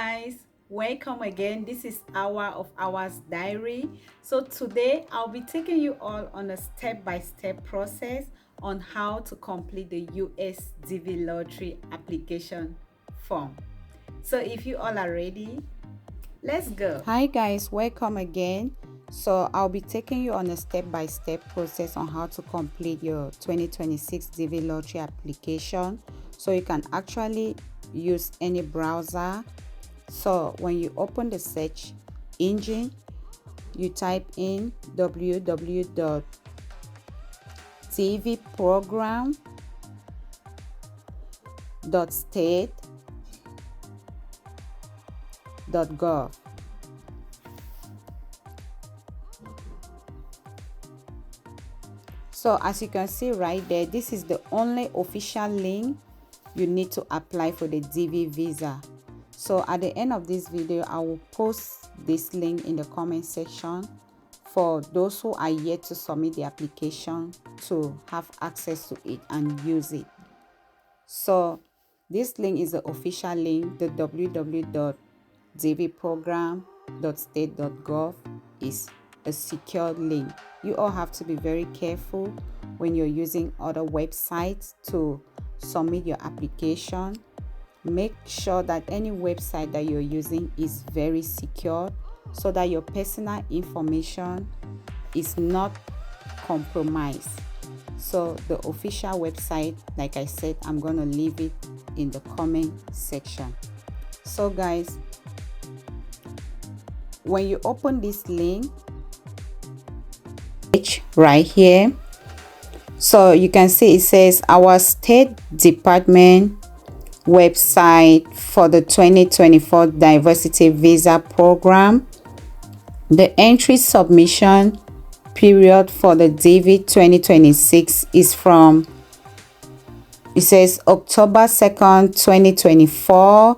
guys, welcome again. This is Hour of Hours Diary. So today I'll be taking you all on a step-by-step process on how to complete the US DV lottery application form. So if you all are ready, let's go. Hi guys, welcome again. So I'll be taking you on a step-by-step process on how to complete your 2026 DV lottery application. So you can actually use any browser. So when you open the search engine, you type in www.tvprogram.state.gov. So as you can see right there, this is the only official link you need to apply for the DV visa. So at the end of this video, I will post this link in the comment section for those who are yet to submit the application to have access to it and use it. So this link is the official link. The www.tvprogram.state.gov is a secure link. You all have to be very careful when you're using other websites to submit your application. Make sure that any website that you're using is very secure so that your personal information is not compromised. So the official website, like I said, I'm going to leave it in the comment section. So guys, when you open this link right here, so you can see it says our State Department website for the 2024 diversity visa program. The entry submission period for the DV 2026 is from, it says October 2nd 2024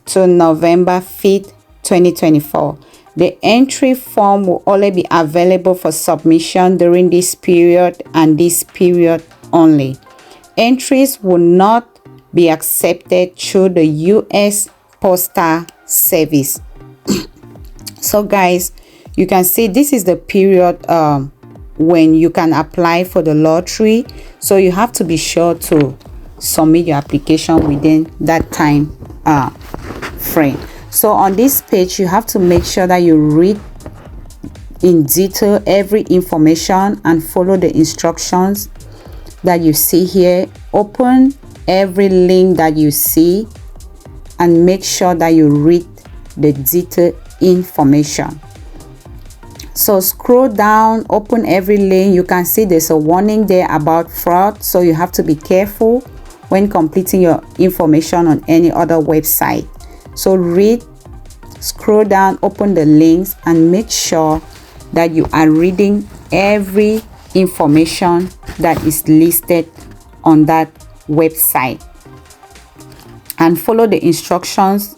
to November 5th 2024. The entry form will only be available for submission during this period and this period only. Entries will not be accepted through the US Postal Service. So guys, you can see this is the period when you can apply for the lottery. So you have to be sure to submit your application within that time frame. So on this page, you have to make sure that you read in detail every information and follow the instructions that you see here. Open every link that you see and make sure that you read the detailed information. So scroll down, open every link. You can see there's a warning there about fraud, so you have to be careful when completing your information on any other website. So read, scroll down, open the links, and make sure that you are reading every information that is listed on that website and follow the instructions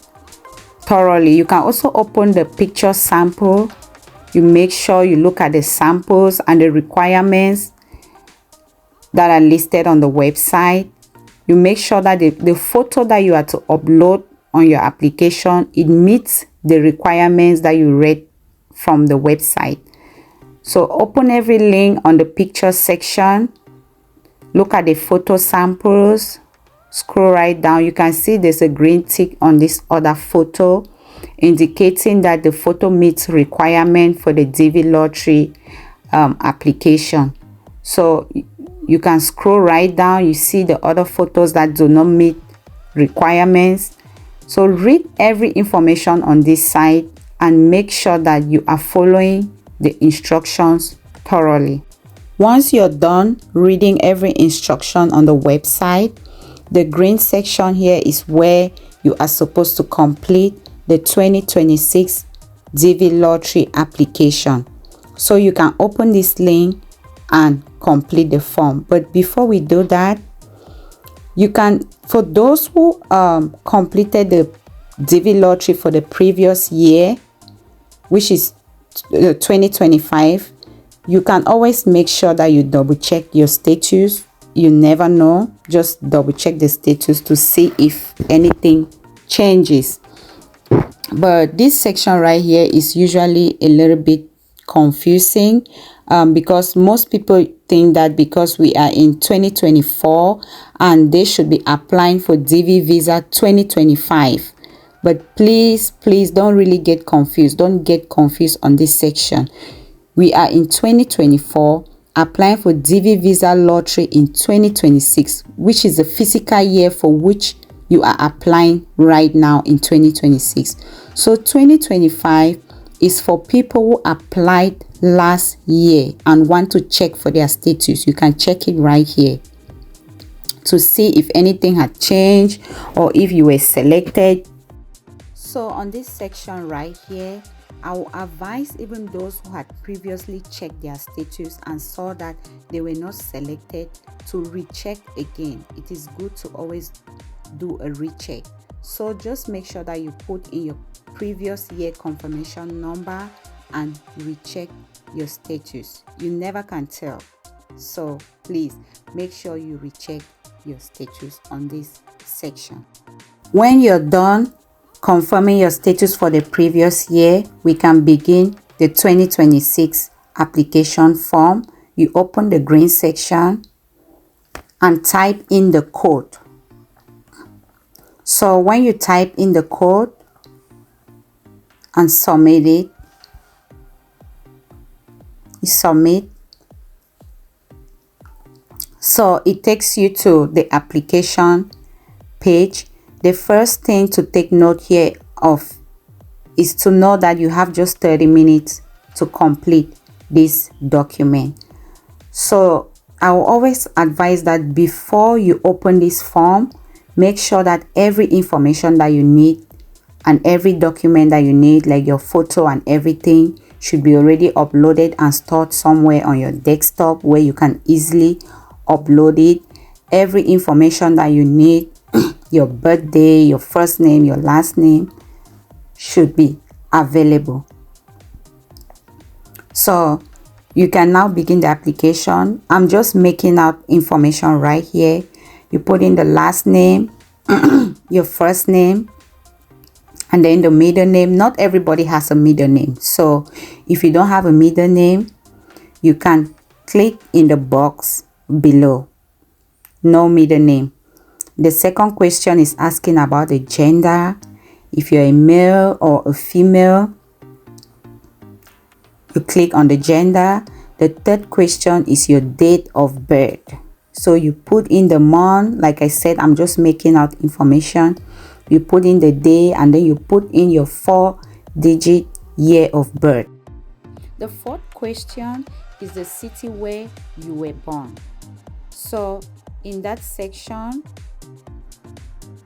thoroughly. You can also open the picture sample. You make sure you look at the samples and the requirements that are listed on the website. You make sure that the photo that you are to upload on your application, it meets the requirements that you read from the website. So open every link on the picture section. Look at the photo samples. Scroll right down. You can see there's a green tick on this other photo, indicating that the photo meets requirement for the DV lottery application. So you can scroll right down. You see the other photos that do not meet requirements. So read every information on this site and make sure that you are following the instructions thoroughly. Once you're done reading every instruction on the website, the green section here is where you are supposed to complete the 2026 DV lottery application. So you can open this link and complete the form. But before we do that, you can, for those who completed the DV lottery for the previous year, which is 2025, you can always make sure that you double check your status. You never know, just double check the status to see if anything changes. But this section right here is usually a little bit confusing because most people think that because we are in 2024 and they should be applying for DV visa 2025. But please don't really get confused. Don't get confused on this section. We are in 2024 applying for DV visa lottery in 2026, which is the physical year for which you are applying right now in 2026. So 2025 is for people who applied last year and want to check for their status. You can check it right here to see if anything had changed or if you were selected. So on this section right here, I will advise even those who had previously checked their status and saw that they were not selected to recheck again. It is good to always do a recheck. So just make sure that you put in your previous year confirmation number and recheck your status. You never can tell. So please make sure you recheck your status on this section. When you're done confirming your status for the previous year, we can begin the 2026 application form. You open the green section and type in the code. So when you type in the code and submit it, you submit. So it takes you to the application page. The first thing to take note here of is to know that you have just 30 minutes to complete this document. So I will always advise that before you open this form, make sure that every information that you need and every document that you need, like your photo and everything, should be already uploaded and stored somewhere on your desktop where you can easily upload it. Every information that you need, your birthday, your first name, your last name, should be available. So you can now begin the application. I'm just making out information right here. You put in the last name, your first name, and then the middle name. Not everybody has a middle name. So if you don't have a middle name, you can click in the box below, no middle name. The second question is asking about the gender. If you're a male or a female, you click on the gender. The third question is your date of birth. So you put in the month. Like I said, I'm just making out information. You put in the day and then you put in your 4-digit year of birth. The fourth question is the city where you were born. So in that section,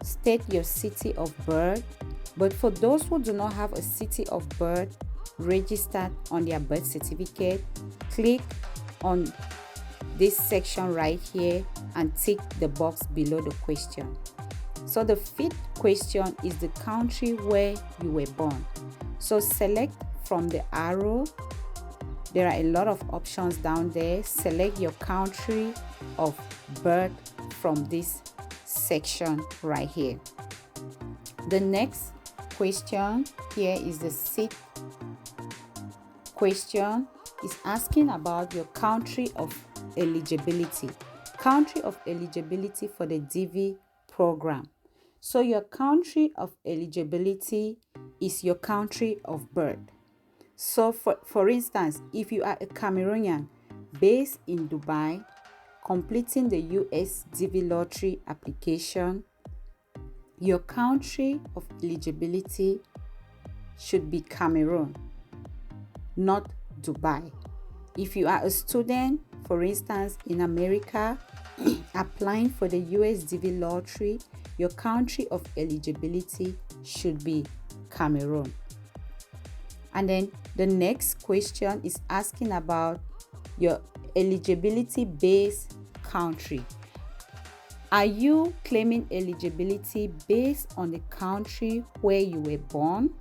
state your city of birth. But for those who do not have a city of birth registered on their birth certificate, click on this section right here and tick the box below the question. So the fifth question is the country where you were born. So select from the arrow. There are a lot of options down there. Select your country of birth from this section right here. The next question here is the sixth question. Is asking about your country of eligibility. Country of eligibility for the DV program. So your country of eligibility is your country of birth. So for instance, if you are a Cameroonian based in Dubai, completing the US DV lottery application, your country of eligibility should be Cameroon, not Dubai. If you are a student, for instance, in America, applying for the US DV lottery, your country of eligibility should be Cameroon. And then the next question is asking about your eligibility based country. Are you claiming eligibility based on the country where you were born?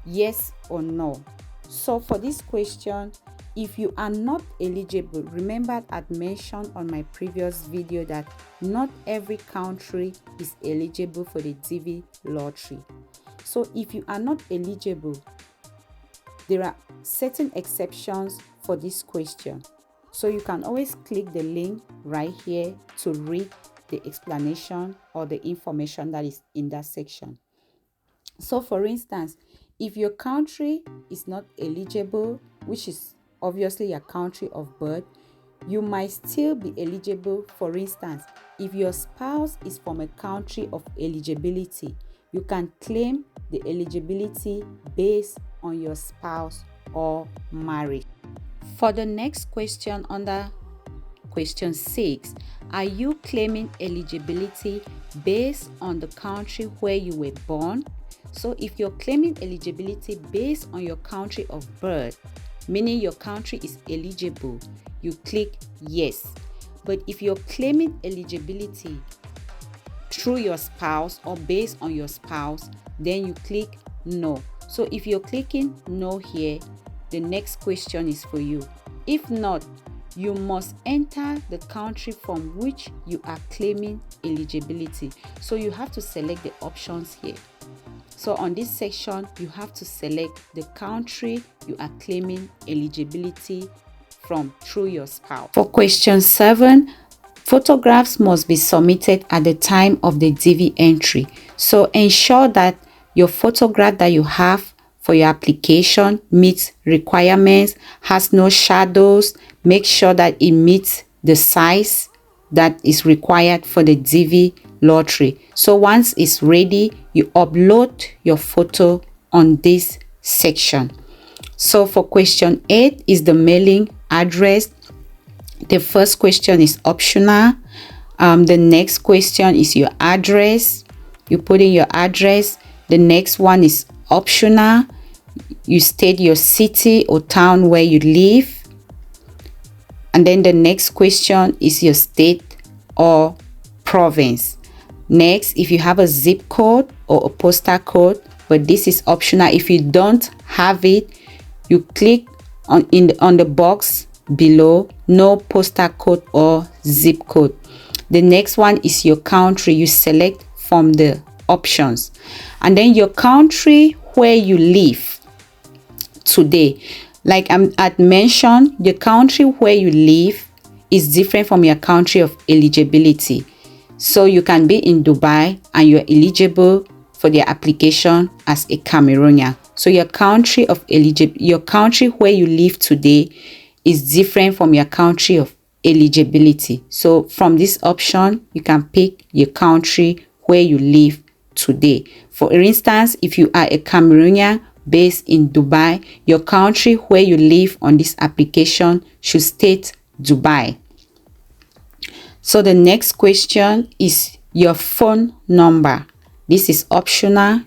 Yes or no? So for this question, if you are not eligible, remember I mentioned on my previous video that not every country is eligible for the DV lottery. So if you are not eligible, there are certain exceptions for this question. So you can always click the link right here to read the explanation or the information that is in that section. So for instance, if your country is not eligible, which is obviously your country of birth, you might still be eligible. For instance, if your spouse is from a country of eligibility, you can claim the eligibility based on your spouse or marriage. For the next question under question 6, are you claiming eligibility based on the country where you were born? So if you're claiming eligibility based on your country of birth, meaning your country is eligible, you click yes. But if you're claiming eligibility through your spouse or based on your spouse, then you click no. So if you're clicking no here, the next question is for you. If not, you must enter the country from which you are claiming eligibility. So you have to select the options here. So on this section, you have to select the country you are claiming eligibility from through your spouse. For question 7, photographs must be submitted at the time of the DV entry. So ensure that your photograph that you have for your application meets requirements, has no shadows. Make sure that it meets the size that is required for the DV lottery. So once it's ready, you upload your photo on this section. So for question 8 is the mailing address. The first question is optional. The next question is your address. You put in your address. The next one is optional. You state your city or town where you live. And then the next question is your state or province. Next, if you have a zip code or a postal code, but this is optional. If you don't have it, you click on the box below, no postal code or zip code. The next one is your country. You select from the options, and then your country where you live today. Like I had mentioned, the country where you live is different from your country of eligibility. So you can be in Dubai and you're eligible for the application as a Cameroonian. So your country where you live today is different from your country of eligibility. So from this option, you can pick your country where you live today. For instance, if you are a Cameroonian based in Dubai, your country where you live on this application should state Dubai. So the next question is your phone number. This is optional.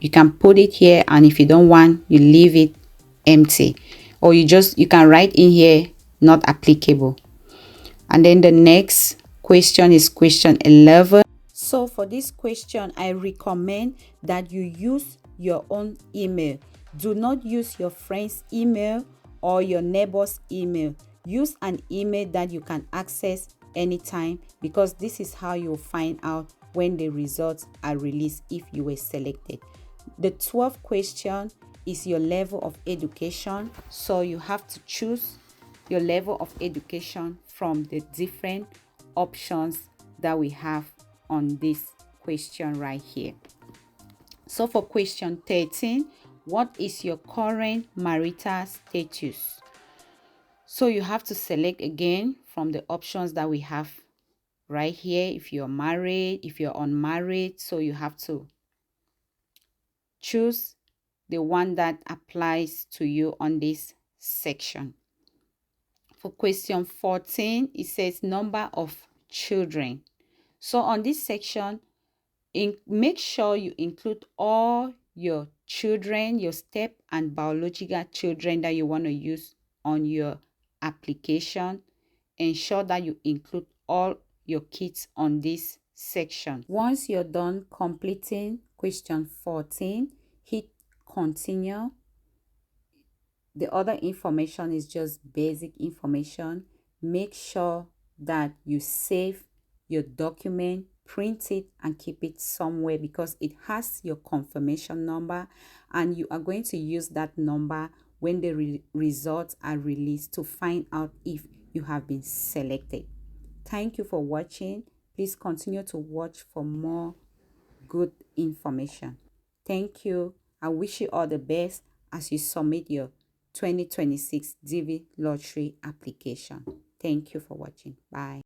You can put it here, and if you don't want, you leave it empty, or you can write in here not applicable. And then the next question is question 11. So for this question, I recommend that you use your own email. Do not use your friend's email or your neighbor's email. Use an email that you can access anytime, because this is how you'll find out when the results are released if you were selected. The 12th question is your level of education. So you have to choose your level of education from the different options that we have on this question right here. So for question 13, what is your current marital status? So you have to select again from the options that we have right here. If you're married, if you're unmarried, so you have to choose the one that applies to you on this section. For question 14, it says number of children. So on this section, make sure you include all your children, your step and biological children that you want to use on your application. Ensure that you include all your kids on this section. Once you're done completing question 14, hit continue. The other information is just basic information. Make sure that you save your document print it and keep it somewhere because it has your confirmation number, and you are going to use that number when the results are released to find out if you have been selected. Thank you for watching. Please continue to watch for more good information. Thank you. I wish you all the best as you submit your 2026 DV lottery application. Thank you for watching. Bye.